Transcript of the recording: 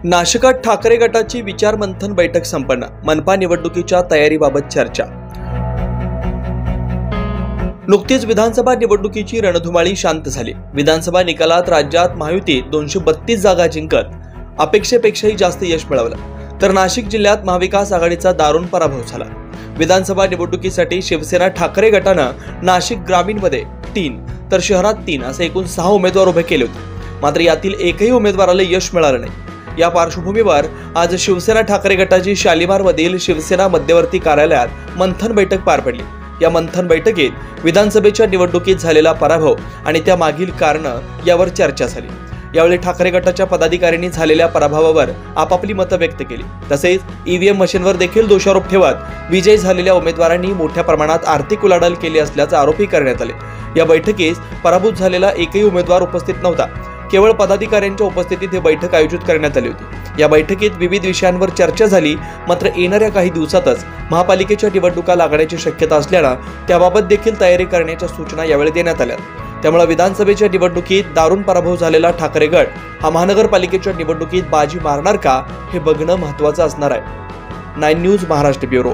नाशिकात ठाकरे गटाची विचारमंथन बैठक संपन्न। मनपा निवडणुकीच्या तयारीबाबत चर्चा। नुकतीच विधानसभा निवडणुकीची रणधुमाळी शांत झाली। विधानसभा निकालात राज्यात महायुती 232 जागा जिंकत अपेक्षेपेक्षाही जास्त यश मिळवलं, तर नाशिक जिल्ह्यात महाविकास आघाडीचा दारुण पराभव झाला। विधानसभा निवडणुकीसाठी शिवसेना ठाकरे गटानं नाशिक ग्रामीणमध्ये 3 तर शहरात 3 असे एकूण 6 उमेदवार उभे केले होते, मात्र यातील एकही उमेदवाराला यश मिळालं नाही। या पार्श्वभूमीवर आज शिवसेना ठाकरे गटाची शालिमारमधील शिवसेना मध्यवर्ती कार्यालयात मंथन बैठक पार पडली। या मंथन बैठकीत विधानसभेच्या निवडणुकीत झालेला पराभव आणि त्यामागील कारणं यावर चर्चा झाली। यावेळी ठाकरे गटाच्या पदाधिकाऱ्यांनी झालेल्या पराभवावर आपापली मतं व्यक्त केली। तसेच ईव्हीएम मशीनवर देखील दोषारोप ठेवत विजयी झालेल्या उमेदवारांनी मोठ्या प्रमाणात आर्थिक उलाढाल केली असल्याचा आरोपही करण्यात आले। या बैठकीस पराभूत झालेला एकही उमेदवार उपस्थित नव्हता, केवळ पदाधिकाऱ्यांच्या उपस्थितीत ही बैठक आयोजित करण्यात आली होती। या बैठकीत विविध विषयांवर चर्चा झाली, मात्र येणाऱ्या काही दिवसातच महापालिकेच्या निवडणुका लागण्याची शक्यता असल्याने त्याबाबत देखील तयारी करण्याच्या सूचना यावेळी देण्यात आल्या। त्यामुळे विधानसभेच्या निवडणुकीत दारुण पराभव झालेला ठाकरे गट हा महानगरपालिकेच्या निवडणुकीत बाजी मारणार का हे बघणं महत्त्वाचं असणार आहे। 9 न्यूज महाराष्ट्र ब्युरो।